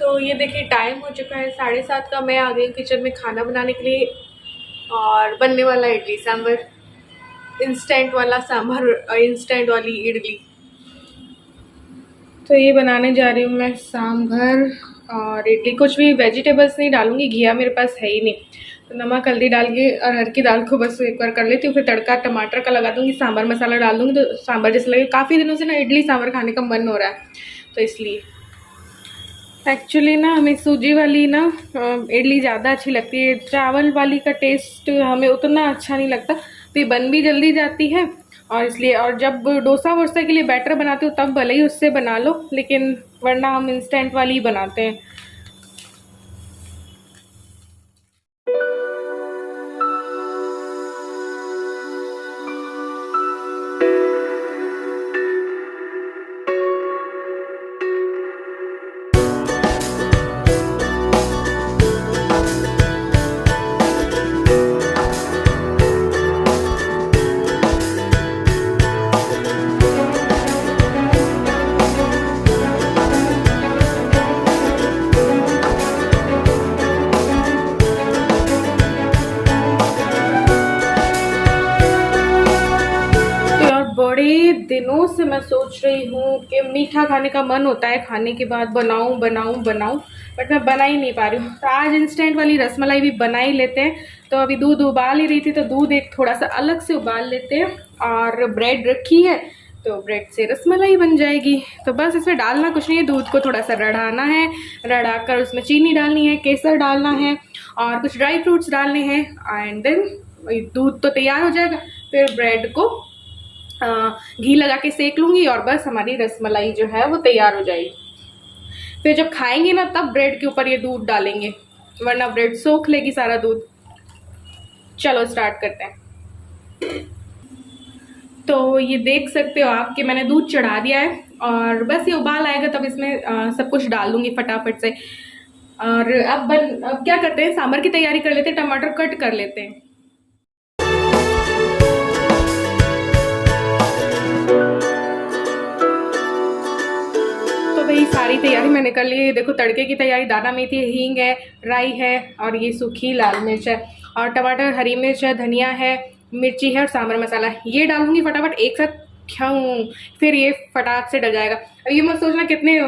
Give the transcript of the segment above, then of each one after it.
तो ये देखिए टाइम हो चुका है 7:30 का। मैं आ गई किचन में खाना बनाने के लिए और बनने वाला इडली सांभर, इंस्टेंट वाला सांभर, इंस्टेंट वाली इडली। तो ये बनाने जा रही हूँ मैं सांभर और इडली। कुछ भी वेजिटेबल्स नहीं डालूंगी, घिया मेरे पास है ही नहीं। तो नमक हल्दी डाल के अरहर की दाल को बस एक बार कर लेती हूँ, फिर तड़का टमाटर का लगा दूंगी, सांभर मसाला डाल दूंगी तो सांभर जैसे लगे। काफ़ी दिनों से ना इडली सांभर खाने का मन हो रहा है, तो इसलिए एक्चुअली ना हमें सूजी वाली ना इडली ज़्यादा अच्छी लगती है। चावल वाली का टेस्ट हमें उतना अच्छा नहीं लगता, तो ये बन भी जल्दी जाती है और इसलिए। और जब डोसा वोसा के लिए बैटर बनाते हो तब भले ही उससे बना लो, लेकिन वरना हम इंस्टेंट वाली ही बनाते हैं। बड़े दिनों से मैं सोच रही हूँ कि मीठा खाने का मन होता है, खाने के बाद बनाऊँ बनाऊँ बनाऊँ, बट मैं बना ही नहीं पा रही हूँ। तो आज इंस्टेंट वाली रसमलाई भी बना ही लेते हैं। तो अभी दूध उबाल ही रही थी, तो दूध एक थोड़ा सा अलग से उबाल लेते हैं। और ब्रेड रखी है, तो ब्रेड से रसमलाई बन जाएगी। तो बस इसमें डालना कुछ नहीं है, दूध को थोड़ा सा रढ़ाना है, रढ़ा कर उसमें चीनी डालनी है, केसर डालना है और कुछ ड्राई फ्रूट्स डालने हैं, एंड देन दूध तो तैयार हो जाएगा। फिर ब्रेड को घी लगा के सेक लूँगी और बस हमारी रसमलाई जो है वो तैयार हो जाएगी। फिर जब खाएंगे ना तब ब्रेड के ऊपर ये दूध डालेंगे, वरना ब्रेड सोख लेगी सारा दूध। चलो स्टार्ट करते हैं। तो ये देख सकते हो आप कि मैंने दूध चढ़ा दिया है और बस ये उबाल आएगा तब इसमें सब कुछ डाल दूँगी फटाफट से। और अब क्या करते हैं, सांभर की तैयारी कर लेते हैं, टमाटर कट कर लेते हैं। तो भाई सारी तैयारी मैंने कर ली है। देखो तड़के की तैयारी, दाना मेथी है, हींग है, राई है और ये सूखी लाल मिर्च है और टमाटर, हरी मिर्च है, धनिया है, मिर्ची है और सांभर मसाला है। ये डालूंगी फटाफट एक साथ, क्यों फिर ये फटाक से डल जाएगा। अब ये मत सोचना कितने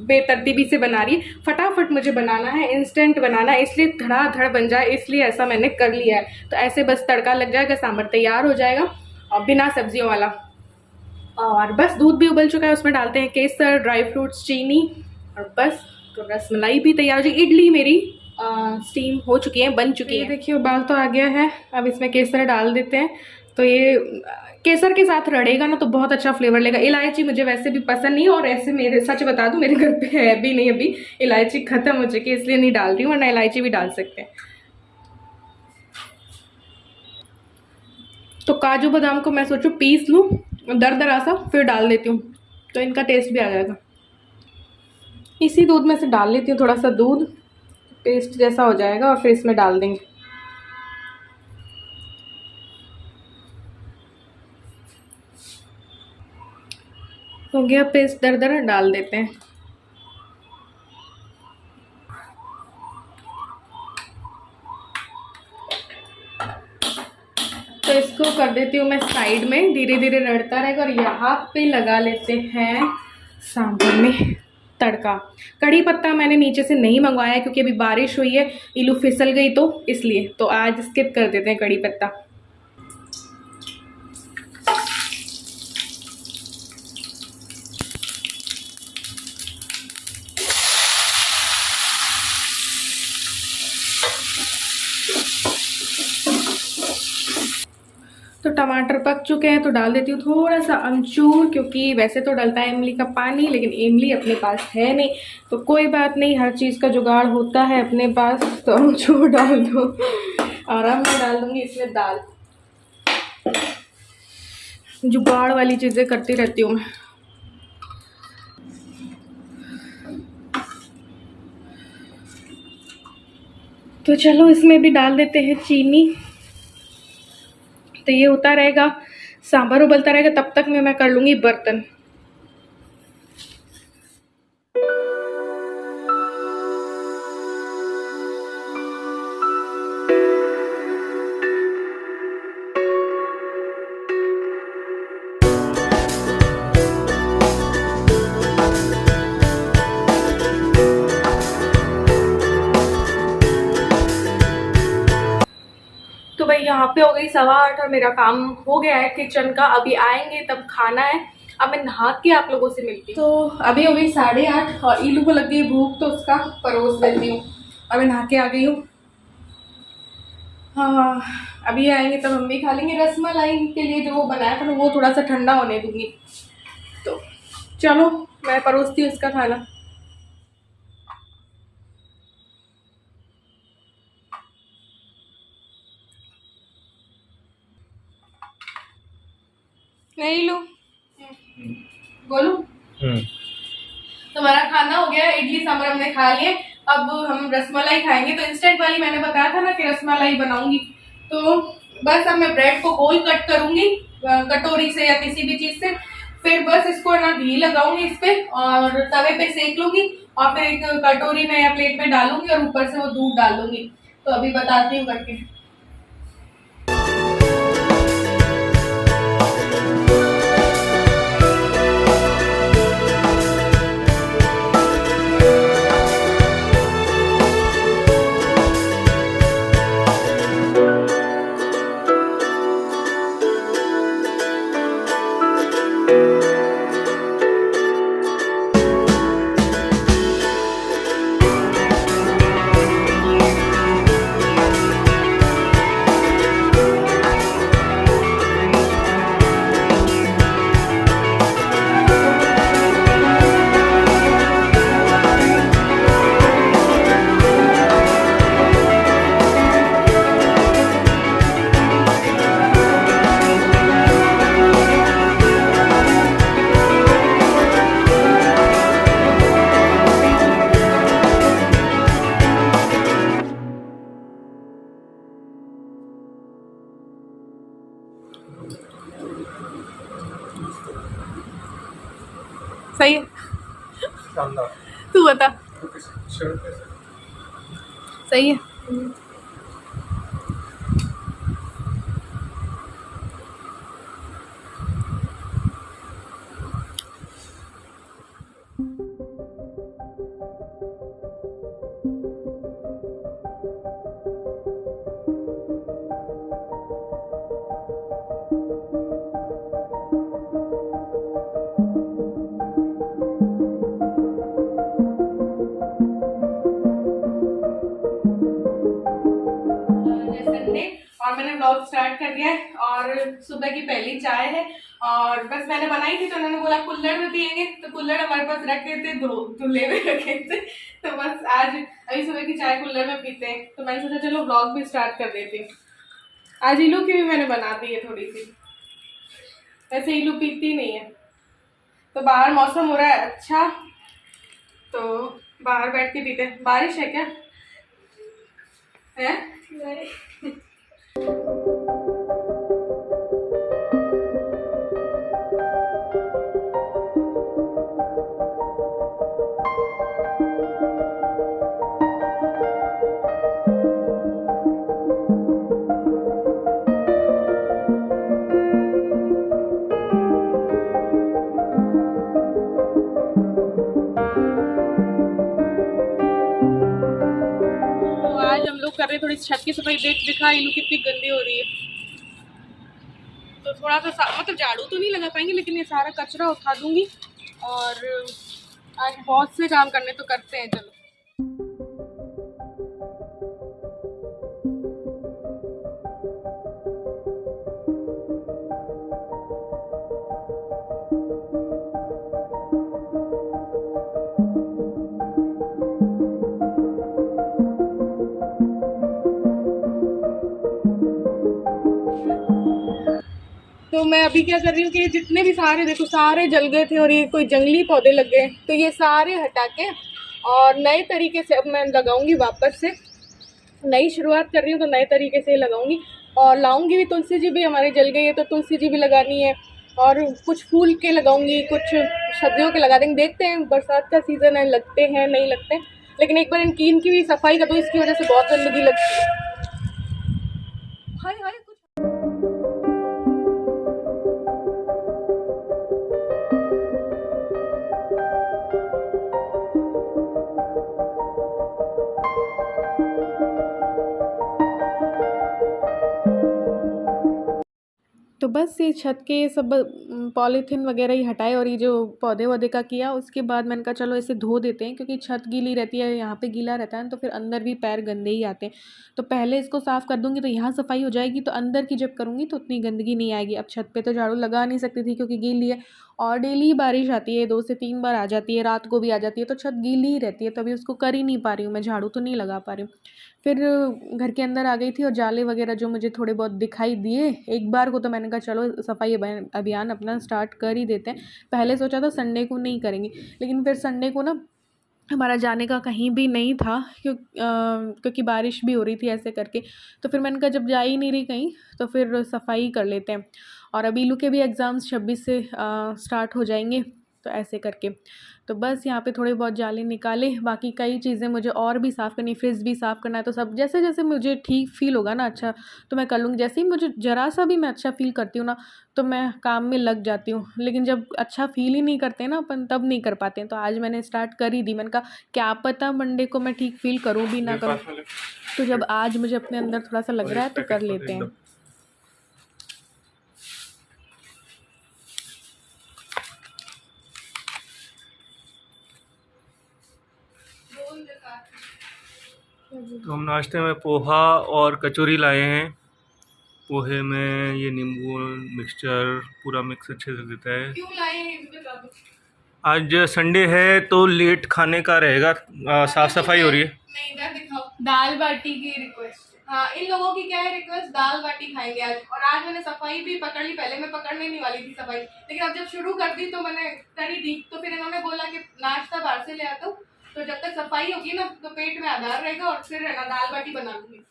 बेतरतीबी से बना रही है, फटाफट मुझे बनाना है, इंस्टेंट बनाना है, इसलिए धड़ाधड़ बन जाए इसलिए ऐसा मैंने कर लिया है। तो ऐसे बस तड़का लग जाएगा, सांभर तैयार हो जाएगा और बिना सब्जियों वाला। और बस दूध भी उबल चुका है, उसमें डालते हैं केसर, ड्राई फ्रूट्स, चीनी और बस तो रसमलाई भी तैयार हो जाएगी। इडली मेरी स्टीम हो चुकी है, बन चुकी है। देखिए उबाल तो आ गया है, अब इसमें केसर डाल देते हैं। तो ये केसर के साथ रड़ेगा ना तो बहुत अच्छा फ्लेवर लेगा। इलायची मुझे वैसे भी पसंद नहीं है और ऐसे मेरे सच बता दूं मेरे घर पे है भी नहीं, अभी इलायची खत्म हो चुकी है इसलिए नहीं डाल रही हूँ, वरना इलायची भी डाल सकते हैं। तो काजू बादाम को मैं सोचूं पीस लूँ दरदरा सा, फिर डाल देती हूँ तो इनका टेस्ट भी आ जाएगा। इसी दूध में से डाल लेती हूँ थोड़ा सा दूध, पेस्ट जैसा हो जाएगा और फिर इसमें डाल देंगे। हो गया पेस्ट दरदरा, डाल देते हैं। तो इसको कर देती हूँ मैं साइड में, धीरे धीरे रड़ता रहेगा। और यहाँ पे लगा लेते हैं सांभर में तड़का। कड़ी पत्ता मैंने नीचे से नहीं मंगवाया क्योंकि अभी बारिश हुई है, इलू फिसल गई तो इसलिए, तो आज स्किप कर देते हैं कड़ी पत्ता। तो टमाटर पक चुके हैं तो डाल देती हूँ थोड़ा सा अमचूर, क्योंकि वैसे तो डलता है इमली का पानी लेकिन इमली अपने पास है नहीं, तो कोई बात नहीं, हर चीज़ का जुगाड़ होता है अपने पास, तो अमचूर डाल दो। और अब मैं डाल दूँगी इसमें दाल। जुगाड़ वाली चीज़ें करती रहती हूँ मैं। तो चलो इसमें भी डाल देते हैं चीनी। तो ये होता रहेगा, सांभर उबलता रहेगा, तब तक मैं कर लूँगी बर्तन। यहाँ पे हो गई 8:15 और मेरा काम हो गया है किचन का। अभी आएंगे तब खाना है। अब मैं नहा के आप लोगों से मिलती हूँ। तो अभी हो गई 8:30 और इलू को लग गई भूख, तो उसका परोस देती हूँ। अभी नहा के आ गई हूँ। हाँ, अभी आएंगे तब हम भी खा लेंगे। रसमलाई के लिए जो वो बनाया था वो थोड़ा सा ठंडा होने दूंगी। तो चलो मैं परोसती हूँ इसका खाना। नहीं लो बोलो। तो हमारा खाना हो गया, इडली सांभर हमने खा लिए। अब हम रसमलाई खाएंगे। तो इंस्टेंट वाली मैंने बताया था ना कि रसमलाई बनाऊंगी, तो बस अब मैं ब्रेड को गोल कट करूंगी कटोरी से या किसी भी चीज से। फिर बस इसको ना घी लगाऊंगी इस पे और तवे पे सेक लूंगी और फिर एक कटोरी में या प्लेट में डालूंगी और ऊपर से वो दूध डाल दूंगी। तो अभी बताती हूँ करके। सही है, तू बता। सही है। और मैंने ब्लॉग स्टार्ट कर दिया है और सुबह की पहली चाय है। और बस मैंने बनाई थी तो उन्होंने बोला कुल्हड़ में पियेंगे, तो कुल्हड़ हमारे पास रखे थे, धुले में रखे थे। तो बस आज अभी सुबह की चाय कुल्हड़ में पीते हैं। तो मैंने सोचा चलो ब्लॉग भी स्टार्ट कर देती हूँ। आज इलू की भी मैंने बना दी है थोड़ी सी, वैसे इलू पीती नहीं है। तो बाहर मौसम हो रहा है अच्छा, तो बाहर बैठ के पीते हैं। बारिश है क्या है? कर रहे थोड़ी छत की सफाई। दिखा इलू कितनी गंदी हो रही है। तो थोड़ा सा मतलब झाड़ू तो नहीं लगा पाएंगे, लेकिन ये सारा कचरा उठा दूंगी। और आज बहुत से काम करने तो करते हैं। चलो तो मैं अभी क्या कर रही हूँ कि जितने भी सारे देखो सारे जल गए थे और ये कोई जंगली पौधे लग गए, तो ये सारे हटा के और नए तरीके से अब मैं लगाऊंगी। वापस से नई शुरुआत कर रही हूँ तो नए तरीके से लगाऊंगी। और लाऊंगी भी, तुलसी जी भी हमारी जल गई है तो तुलसी जी भी लगानी है। और कुछ फूल के लगाऊंगी, कुछ सब्जियों के लगा देंगे। देखते हैं, बरसात का सीज़न है, लगते हैं नहीं लगते। लेकिन एक बार इनकी भी सफाई कर दो, इसकी वजह से बहुत गंदगी लगती है। हाय हाय तो बस ये छत के सब पॉलीथीन वगैरह ही हटाए और ये जो पौधे वौधे का किया, उसके बाद मैंने कहा चलो इसे धो देते हैं, क्योंकि छत गीली रहती है, यहाँ पे गीला रहता है ना, तो फिर अंदर भी पैर गंदे ही आते हैं। तो पहले इसको साफ़ कर दूँगी तो यहाँ सफाई हो जाएगी, तो अंदर की जब करूँगी तो उतनी गंदगी नहीं आएगी। अब छत पे तो झाड़ू लगा नहीं सकती थी क्योंकि गीली है, और डेली ही बारिश आती है, 2 से 3 बार आ जाती है, रात को भी आ जाती है, तो छत गीली ही रहती है, तभी उसको कर ही नहीं पा रही हूँ मैं, झाड़ू तो नहीं लगा पा रही हूँ। फिर घर के अंदर आ गई थी और जाले वगैरह जो मुझे थोड़े बहुत दिखाई दिए एक बार को, तो मैंने कहा चलो सफाई अभियान अपना स्टार्ट कर ही देते हैं। पहले सोचा था संडे को नहीं करेंगे, लेकिन फिर संडे को ना हमारा जाने का कहीं भी नहीं था, क्योंकि बारिश भी हो रही थी ऐसे करके। तो फिर मैंने कहा जब जा ही नहीं रही कहीं तो फिर सफाई कर लेते हैं। और अब ईलू के भी एग्ज़ाम्स 26 से स्टार्ट हो जाएंगे, तो ऐसे करके तो बस यहाँ पे थोड़े बहुत जाले निकाले। बाकी कई चीज़ें मुझे और भी साफ़ करनी, फ्रिज भी साफ़ करना है। तो सब जैसे जैसे मुझे ठीक फील होगा ना, अच्छा, तो मैं कर लूँगी। जैसे ही मुझे ज़रा सा भी मैं अच्छा फील करती हूँ ना, तो मैं काम में लग जाती हूँ। लेकिन जब अच्छा फील ही नहीं करते ना अपन, तब नहीं कर पाते हैं। तो आज मैंने स्टार्ट कर ही दी। मैंने कहा क्या पता मंडे को मैं ठीक फील करूँ भी ना करूँ, तो जब आज मुझे अपने अंदर थोड़ा सा लग रहा है तो कर लेते हैं। तो हम नाश्ते में पोहा और कचौरी लाए हैं। पोहे में ये नींबू मिक्सचर पूरा मिक्स अच्छे से देता है। क्यों लाए हैं बता दो। आज संडे है तो लेट खाने का रहेगा, साफ सफाई हो रही है। नहीं इधर दिखाओ, दाल बाटी की रिक्वेस्ट। हाँ, इन लोगों की क्या है रिक्वेस्ट, दाल बाटी खाएंगे आज। और आज मैंने सफाई भी पकड़ ली, पहले मैं पकड़ने नहीं वाली थी सफाई, लेकिन अब जब शुरू कर दी तो मैंने कर ही दी। तो फिर इन्होंने बोला कि नाश्ता बाहर से ले आता हूँ, तो जब तक सफाई होगी ना तो पेट में आधार रहेगा, और फिर है ना दाल बाटी बना लूंगी।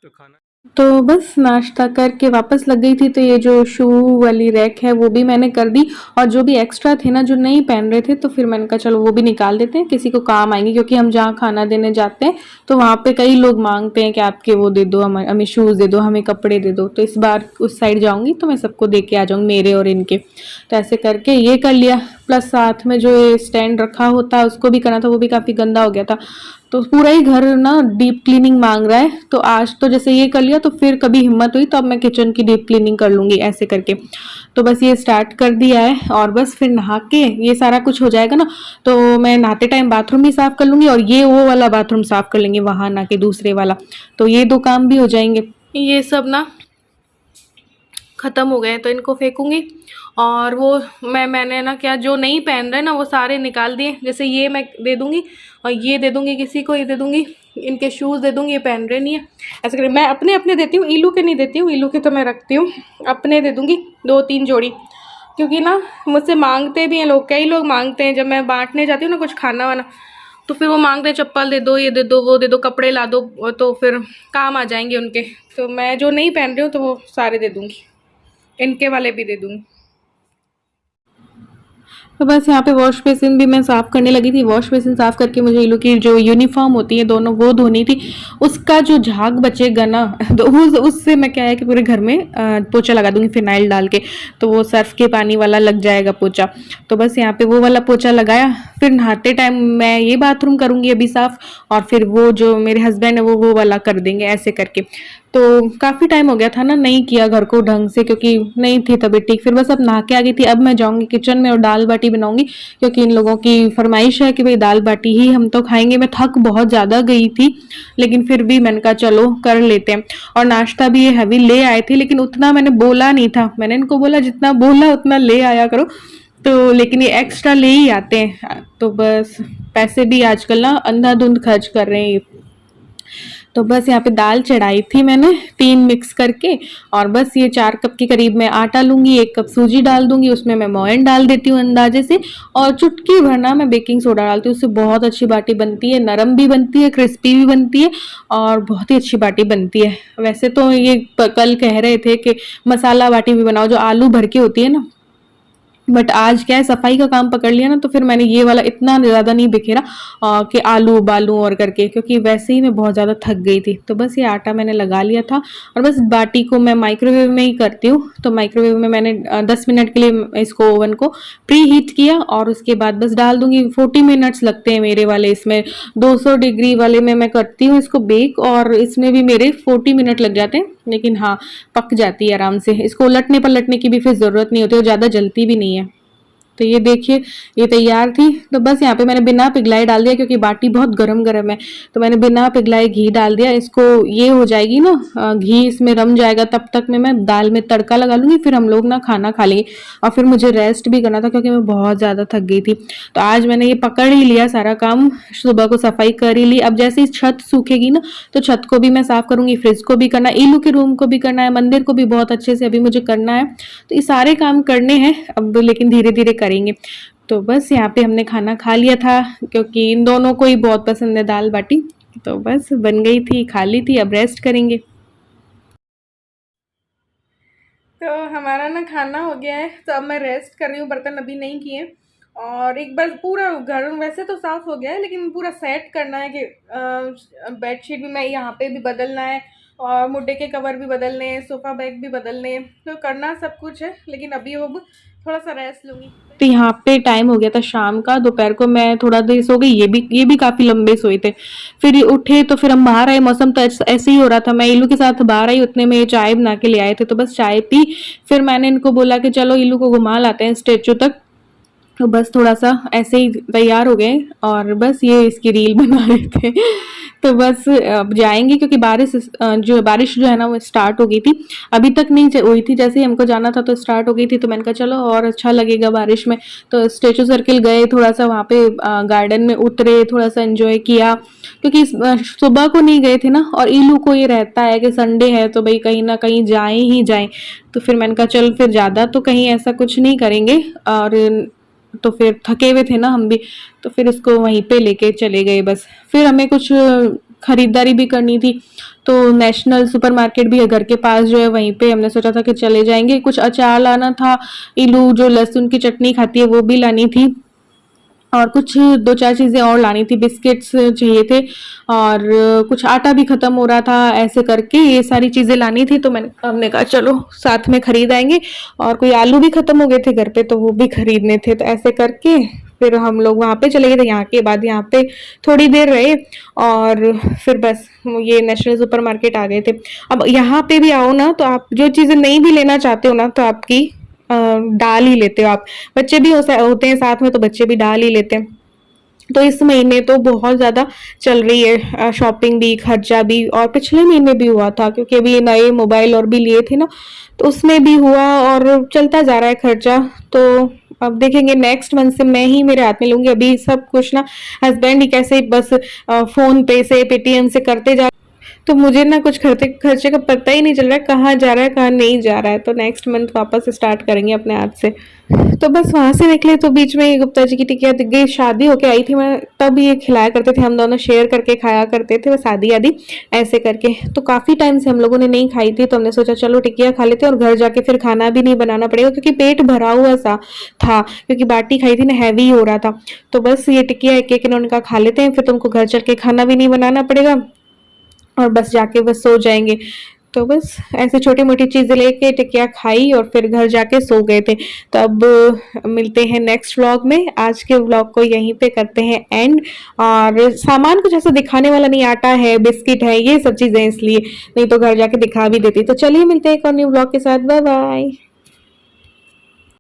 तो खाना तो बस नाश्ता करके वापस लग गई थी, तो ये जो शू वाली रैक है वो भी मैंने कर दी। और जो भी एक्स्ट्रा थे ना, जो नहीं पहन रहे थे, तो फिर मैंने कहा चलो वो भी निकाल देते हैं, किसी को काम आएंगे। क्योंकि हम जहाँ खाना देने जाते हैं तो वहाँ पे कई लोग मांगते हैं कि आपके वो दे दो, हमें शूज़ दे दो, हमें कपड़े दे दो। तो इस बार उस साइड जाऊँगी तो मैं सबको दे के आ जाऊँगी, मेरे और इनके। तो ऐसे करके ये कर लिया। प्लस साथ में जो ये स्टैंड रखा होता है उसको भी करना था, वो भी काफ़ी गंदा हो गया था। तो पूरा ही घर ना डीप क्लीनिंग मांग रहा है। तो आज तो जैसे ये कर लिया, तो फिर कभी हिम्मत हुई तो अब मैं किचन की डीप क्लीनिंग कर लूँगी ऐसे करके। तो बस ये स्टार्ट कर दिया है, और बस फिर नहा के ये सारा कुछ हो जाएगा ना, तो मैं नहाते टाइम बाथरूम भी साफ़ कर लूँगी, और ये वो वाला बाथरूम साफ़ कर लेंगे वहाँ ना के दूसरे वाला। तो ये 2 काम भी हो जाएंगे। ये सब ना ख़त्म हो गए हैं तो इनको फेंकूँगी। और वो मैंने ना क्या, जो नहीं पहन रहे ना वो सारे निकाल दिए। जैसे ये मैं दे दूँगी, और ये दे दूँगी किसी को, ये दे दूँगी, इनके शूज़ दे दूँगी, ये पहन रहे नहीं है। ऐसे करके मैं अपने अपने देती हूँ, ईलू के नहीं देती हूँ, ईलू के तो मैं रखती हूँ। अपने दे दूँगी 2-3 जोड़ी, क्योंकि ना मुझसे मांगते भी हैं लोग, कई लोग मांगते हैं। जब मैं बांटने जाती हूँ ना कुछ खाना वाना, तो फिर वो मांगते हैं चप्पल दे दो, ये दे दो, वो दे दो, कपड़े ला दो, तो फिर काम आ जाएंगे उनके। तो मैं जो नहीं पहन रही हूँ तो वो सारे दे दूँगी, इनके वाले भी दे दूँगी। तो बस यहाँ पे वॉश बेसिन भी मैं साफ़ करने लगी थी। वॉश बेसिन साफ़ करके मुझे ईलू की जो यूनिफॉर्म होती है दोनों, वो धोनी थी। उसका जो झाग बचेगा ना, तो उससे मैं क्या है कि पूरे घर में पोछा लगा दूंगी फिनाइल डाल के, तो वो सर्फ के पानी वाला लग जाएगा पोछा। तो बस यहाँ पे वो वाला पोछा लगाया। फिर नहाते टाइम मैं ये बाथरूम करूँगी अभी साफ़, और फिर वो जो मेरे हस्बैंड है वो वाला कर देंगे ऐसे करके। तो काफ़ी टाइम हो गया था ना नहीं किया घर को ढंग से, क्योंकि नहीं थी तबीयत ठीक। फिर बस अब नहा के आ गई थी। अब मैं जाऊंगी किचन में और दाल बाटी बनाऊंगी, क्योंकि इन लोगों की फरमाइश है कि भाई दाल बाटी ही हम तो खाएंगे। मैं थक बहुत ज़्यादा गई थी, लेकिन फिर भी मैंने कहा चलो कर लेते हैं। और नाश्ता भी ये हैवी ले आए थे, लेकिन उतना मैंने बोला नहीं था। मैंने इनको बोला जितना बोला उतना ले आया करो, तो लेकिन ये एक्स्ट्रा ले ही आते हैं। तो बस पैसे भी आजकल ना अंधाधुंध खर्च कर रहे हैं। तो बस यहाँ पे दाल चढ़ाई थी मैंने 3 मिक्स करके, और बस ये 4 कप के करीब मैं आटा लूँगी, 1 कप सूजी डाल दूँगी, उसमें मैं मोयन डाल देती हूँ अंदाजे से, और चुटकी भर ना मैं बेकिंग सोडा डालती हूँ। उससे बहुत अच्छी बाटी बनती है, नरम भी बनती है, क्रिस्पी भी बनती है, और बहुत ही अच्छी बाटी बनती है। वैसे तो ये कल कह रहे थे कि मसाला बाटी भी बनाओ, जो आलू भर के होती है ना, बट आज क्या है सफाई का काम पकड़ लिया ना, तो फिर मैंने ये वाला इतना ज़्यादा नहीं बिखेरा कि आलू उबालूं और करके, क्योंकि वैसे ही मैं बहुत ज़्यादा थक गई थी। तो बस ये आटा मैंने लगा लिया था, और बस बाटी को मैं माइक्रोवेव में ही करती हूँ। तो माइक्रोवेव में मैंने 10 मिनट के लिए इसको ओवन को प्री हीट किया, और उसके बाद बस डाल दूंगी। 40 मिनट्स लगते हैं मेरे वाले इसमें, 200 डिग्री वाले में मैं करती हूँ इसको बेक, और इसमें भी मेरे 40 मिनट लग जाते हैं। लेकिन हाँ पक जाती है आराम से। इसको उलटने पलटने की भी फिर ज़रूरत नहीं होती और ज़्यादा जलती भी नहीं है। तो ये देखिए ये तैयार थी। तो बस यहाँ पे मैंने बिना पिघलाए डाल दिया क्योंकि बाटी बहुत गरम गरम है, तो मैंने बिना पिघलाए घी डाल दिया। इसको ये हो जाएगी ना घी इसमें रम जाएगा, तब तक में मैं दाल में तड़का लगा लूंगी, फिर हम लोग ना खाना खा लेंगे। और फिर मुझे रेस्ट भी करना था क्योंकि मैं बहुत ज़्यादा थक गई थी। तो आज मैंने ये पकड़ ही लिया सारा काम, सुबह को सफाई कर ही ली। अब जैसे ही छत सूखेगी ना तो छत को भी मैं साफ करूंगी, फ्रिज को भी करना, इलू के रूम को भी करना है, मंदिर को भी बहुत अच्छे से अभी मुझे करना है। तो ये सारे काम करने हैं अब, लेकिन धीरे धीरे करेंगे। तो बस यहाँ पे हमने खाना खा लिया था क्योंकि इन दोनों को ही बहुत पसंद है दाल बाटी। तो बस बन गई थी, खा ली थी, अब रेस्ट करेंगे। तो हमारा ना खाना हो गया है, तो अब मैं रेस्ट कर रही हूँ, बर्तन अभी नहीं किए। और एक बार पूरा घर वैसे तो साफ़ हो गया है, लेकिन पूरा सेट करना है कि बेडशीट भी मैं यहाँ पे भी बदलना है और मुड्डे के कवर भी बदलने हैं, सोफ़ा बैग भी बदलने हैं, तो करना सब कुछ है। लेकिन अभी अब थोड़ा सा रेस्ट लूँगी। तो यहाँ पे टाइम हो गया था शाम का, दोपहर को मैं थोड़ा देर सो गई, ये भी काफ़ी लंबे सोए थे। फिर ये उठे तो फिर हम बाहर आए, मौसम तो ऐसे ही हो रहा था। मैं इलू के साथ बाहर आई, उतने में चाय बना के ले आए थे, तो बस चाय पी। फिर मैंने इनको बोला कि चलो इलू को घुमा लाते हैं स्टेचू तक। तो बस थोड़ा सा ऐसे ही तैयार हो गए और बस ये इसकी रील बना रहे थे। तो बस अब जाएंगे क्योंकि बारिश जो है ना वो स्टार्ट हो गई थी, अभी तक नहीं हुई थी। जैसे ही हमको जाना था तो स्टार्ट हो गई थी, तो मैंने कहा चलो और अच्छा लगेगा बारिश में। तो स्टेचू सर्किल गए, थोड़ा सा वहाँ पे गार्डन में उतरे, थोड़ा सा एंजॉय किया क्योंकि सुबह को नहीं गए थे ना। और इलू को ये रहता है कि संडे है तो भाई कहीं ना कहीं जाए ही जाए। तो फिर मैंने कहा चल फिर ज़्यादा तो कहीं ऐसा कुछ नहीं करेंगे। और तो फिर थके हुए थे ना हम भी, तो फिर इसको वहीं पे लेके चले गए बस। फिर हमें कुछ खरीदारी भी करनी थी, तो नेशनल सुपरमार्केट भी है घर के पास जो है, वहीं पे हमने सोचा था कि चले जाएंगे। कुछ अचार लाना था, इलू जो लहसुन की चटनी खाती है वो भी लानी थी, और कुछ 2-4 चीज़ें और लानी थी, बिस्किट्स चाहिए थे, और कुछ आटा भी ख़त्म हो रहा था। ऐसे करके ये सारी चीज़ें लानी थी, तो हमने कहा चलो साथ में खरीद आएंगे। और कोई आलू भी ख़त्म हो गए थे घर पे, तो वो भी खरीदने थे। तो ऐसे करके फिर हम लोग वहाँ पे चले गए थे। यहाँ के बाद यहाँ पे थोड़ी देर रहे और फिर बस ये नेशनल सुपरमार्केट आ गए थे। अब यहाँ पे भी आओ ना तो आप जो चीज़ें नहीं भी लेना चाहते हो ना तो आपकी डाल ही लेते हो आप। बच्चे भी होते हैं साथ में, तो बच्चे भी डाल ही लेते हैं। तो इस महीने तो बहुत ज़्यादा चल रही है शॉपिंग भी, खर्चा भी। और पिछले महीने भी हुआ था क्योंकि अभी नए मोबाइल और भी लिए थे ना, तो उसमें भी हुआ और चलता जा रहा है खर्चा। तो अब देखेंगे नेक्स्ट मंथ से मैं ही मेरे हाथ में लूँगी। अभी सब कुछ ना हस्बैंड ही कैसे बस फ़ोन पे से, पेटीएम से करते जा, तो मुझे ना कुछ खर्चे का पता ही नहीं चल रहा है कहाँ जा रहा है कहाँ नहीं जा रहा है। तो नेक्स्ट मंथ वापस स्टार्ट करेंगे अपने हाथ से। तो बस वहाँ से निकले तो बीच में गुप्ता जी की टिकिया दिख गई। शादी होके आई थी मैं, तब ये खिलाया करते थे, हम दोनों शेयर करके खाया करते थे, बस आधी आधी ऐसे करके। तो काफ़ी टाइम से हम लोगों ने नहीं खाई थी, तो हमने सोचा चलो टिकिया खा लेते हैं और घर जाके फिर खाना भी नहीं बनाना पड़ेगा क्योंकि पेट भरा हुआ सा था, क्योंकि बाटी खाई थी ना, हैवी हो रहा था। तो बस ये टिकिया एक एक इन्होंने कहा खा लेते हैं, फिर तुमको घर चल के खाना भी नहीं बनाना पड़ेगा और बस जाके बस सो जाएंगे। तो बस ऐसे छोटी मोटी चीज़ें लेके टिकिया खाई और फिर घर जाके सो गए थे। तो अब मिलते हैं नेक्स्ट व्लॉग में। आज के व्लॉग को यहीं पे करते हैं एंड। और सामान कुछ ऐसा दिखाने वाला नहीं, आटा है, बिस्किट है, ये सब चीज़ें, इसलिए नहीं तो घर जाके दिखा भी देती। तो चलिए मिलते हैं एक और न्यू व्लॉग के साथ। Bye bye.